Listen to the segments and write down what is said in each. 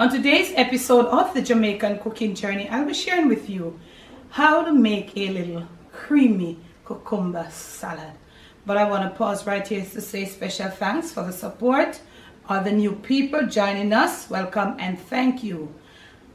On today's episode of the Jamaican Cooking Journey, I'll be sharing with you how to make a little creamy cucumber salad. But I want to pause right here to say special thanks for the support, all the new people joining us. Welcome and thank you.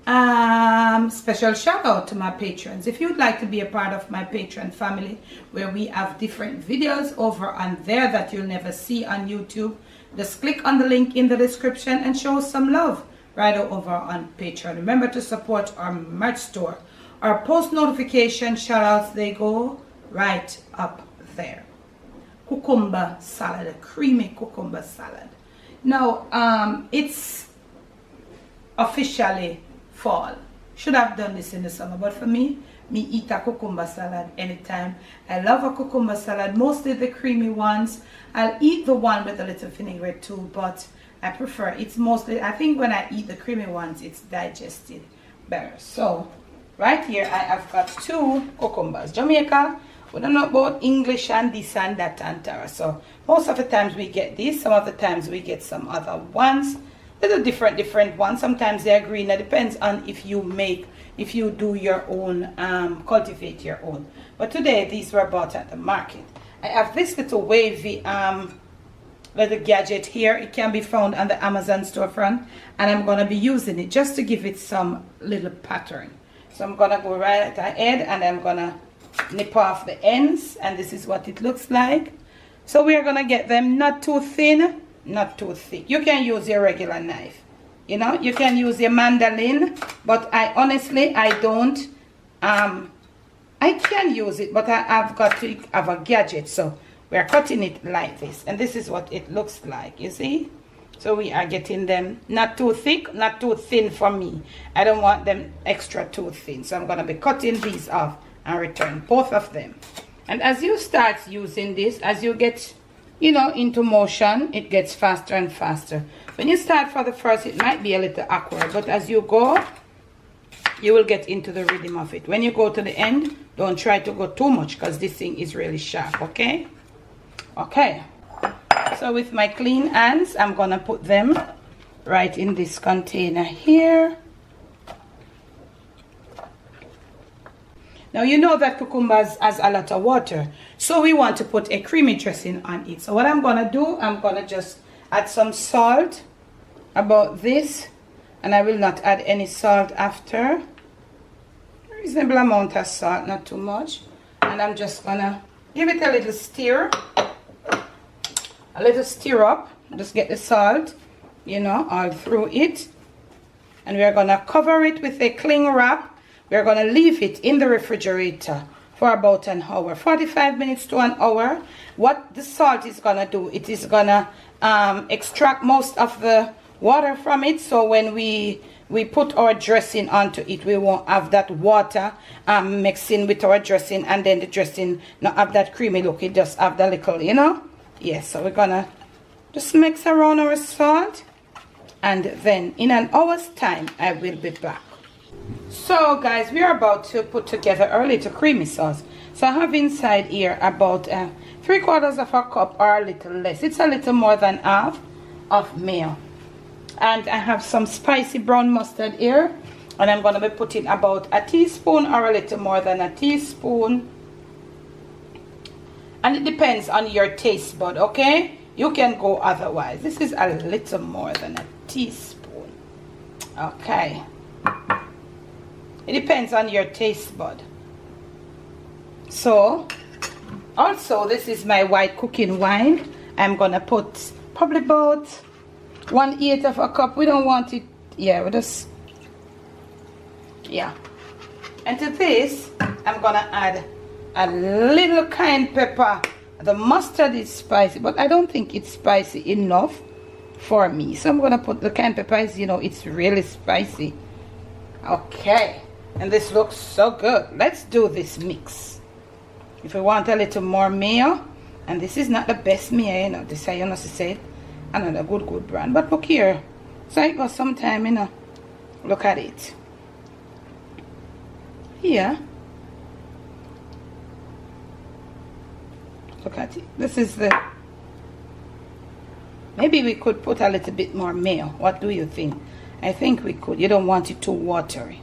Special shout out to my patrons. If you'd like to be a part of my patron family, where we have different videos over on there that you'll never see on YouTube, just click on the link in the description and show some love right over on Patreon. Remember to support our merch store. Our post notification shout outs, they go right up there. Cucumber salad, a creamy cucumber salad. Now, it's officially fall. Should have done this in the summer, but for me eat a cucumber salad anytime. I love a cucumber salad, mostly the creamy ones. I'll eat the one with a little vinaigrette too, but I prefer, it's mostly, I think when I eat the creamy ones, it's digested better. So right here I have got 2 cucumbers. Jamaica, we don't know about English and this and that and Tara. So most of the times we get these, some of the times we get some other ones. Little different ones. Sometimes they're green. It depends on if you do your own, cultivate your own. But today these were bought at the market. I have this little wavy little gadget here. It can be found on the Amazon storefront, and I'm going to be using it just to give it some little pattern. So I'm going to go right ahead and I'm going to nip off the ends, and this is what it looks like. So we are going to get them not too thin, not too thick. You can use your regular knife, you know, you can use your mandolin, but I don't, I can use it, but I've got to have a gadget. So we're cutting it like this, and this is what it looks like, you see. So we are getting them not too thick, not too thin for me. I don't want them extra too thin, so I'm going to be cutting these off and return both of them. And as you start using this, as you get, you know, into motion, it gets faster and faster. When you start for the first, it might be a little awkward, but as you go, you will get into the rhythm of it. When you go to the end, don't try to go too much, because this thing is really sharp. Okay, so with my clean hands, I'm gonna put them right in this container here. Now you know that cucumbers has a lot of water, so we want to put a creamy dressing on it. So what I'm gonna do, I'm gonna just add some salt, about this, and I will not add any salt after. Reasonable amount of salt, not too much. And I'm just gonna give it a little stir, up. Just get the salt, you know, all through it. And we're gonna cover it with a cling wrap. We're going to leave it in the refrigerator for about an hour, 45 minutes to an hour. What the salt is going to do, it is going to extract most of the water from it. So when we put our dressing onto it, we won't have that water mixing with our dressing, and then the dressing not have that creamy look. It just have the little, you know. Yes, so we're going to just mix around our salt, and then in an hour's time, I will be back. So guys, we are about to put together our little creamy sauce. So I have inside here about 3/4 of a cup or a little less. It's a little more than half of mayo. And I have some spicy brown mustard here, and I'm going to be putting about a teaspoon or a little more than a teaspoon. And it depends on your taste bud, okay? You can go otherwise. This is a little more than a teaspoon. Okay. It depends on your taste bud. So, also this is my white cooking wine. I'm gonna put probably about 1/8 of a cup. We don't want it, yeah, we just, yeah. And to this, I'm gonna add a little cayenne pepper. The mustard is spicy, but I don't think it's spicy enough for me. So I'm gonna put the cayenne pepper, you know, it's really spicy. Okay. And this looks so good. Let's do this mix. If you want a little more mayo, and this is not the best mayo, you know, this I honestly say, another good brand. But look here, so it goes sometime, you know. Look at it. Here. Look at it. This is the, maybe we could put a little bit more mayo. What do you think? I think we could. You don't want it too watery.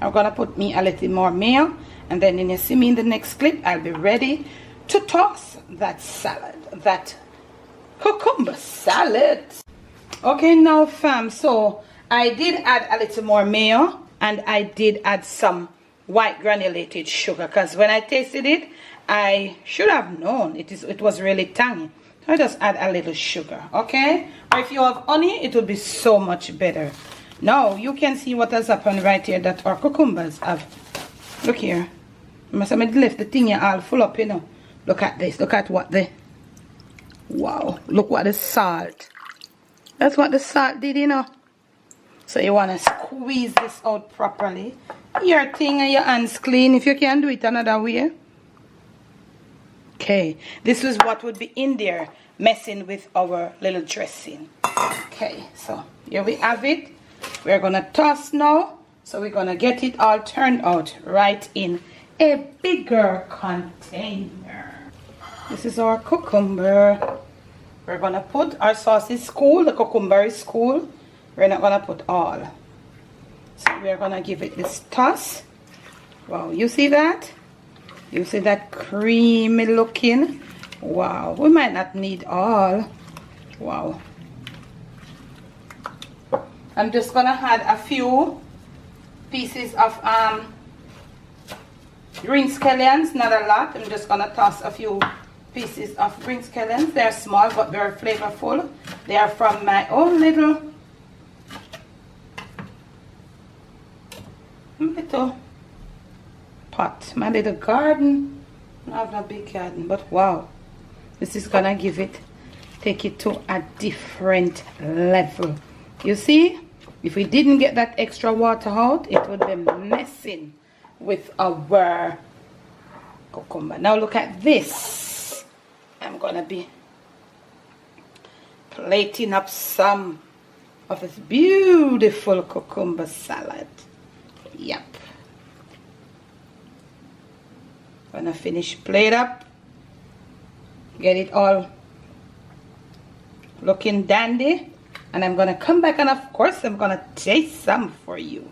I'm gonna put me a little more mayo, and then when you see me in the next clip, I'll be ready to toss that salad, that cucumber salad. Okay, now fam, so I did add a little more mayo, and I did add some white granulated sugar, because when I tasted it, I should have known it was really tangy. So I just add a little sugar, okay? Or if you have honey, it will be so much better. Now you can see what has happened right here, that our cucumbers have. Look here. I must have left the thing here all full up, you know. Look at this. Look at what the... Wow. Look what the salt. That's what the salt did, you know. So you want to squeeze this out properly. Your thing and your hands clean. If you can do it another way. Okay. This is what would be in there, messing with our little dressing. Okay. So here we have it. We're going to toss now. So we're going to get it all turned out right in a bigger container. This is our cucumber. We're going to put, our sauce is cool, the cucumber is cool. We're not going to put all. So we're going to give it this toss. Wow, you see that? You see that creamy looking? Wow, we might not need all. Wow. I'm just going to add a few pieces of green scallions, not a lot. I'm just going to toss a few pieces of green scallions. They're small but very flavorful. They are from my own little pot, my little garden. I have a big garden, but wow, this is gonna give it, take it to a different level. You see, if we didn't get that extra water out, it would be messing with our cucumber. Now look at this. I'm gonna be plating up some of this beautiful cucumber salad. Yep. Gonna finish plate up, get it all looking dandy, and I'm gonna come back and of course I'm gonna taste some for you.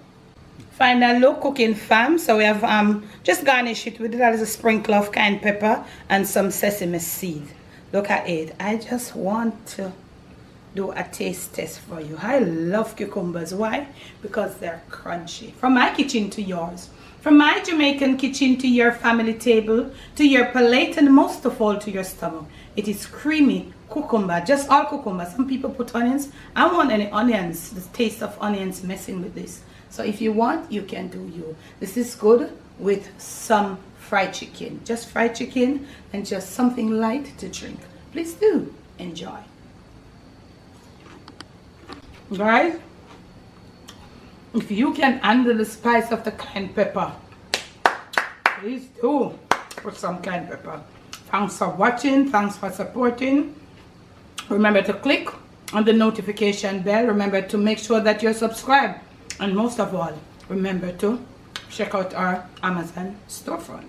Final look, cooking fam. So we have just garnish it with a little sprinkle of cayenne pepper and some sesame seed. Look at it. I just want to do a taste test for you. I love cucumbers. Why? Because they're crunchy. From my kitchen to yours, from my Jamaican kitchen to your family table, to your plate, and most of all to your stomach. It is creamy cucumber, just all cucumber. Some people put onions. I don't want any onions, the taste of onions messing with this. So if you want, you can do you. This is good with some fried chicken. Just fried chicken and just something light to drink. Please do enjoy. Guys, if you can handle the spice of the cayenne pepper, please do put some cayenne pepper. Thanks for watching. Thanks for supporting. Remember to click on the notification bell. Remember to make sure that you're subscribed. And most of all, remember to check out our Amazon storefront.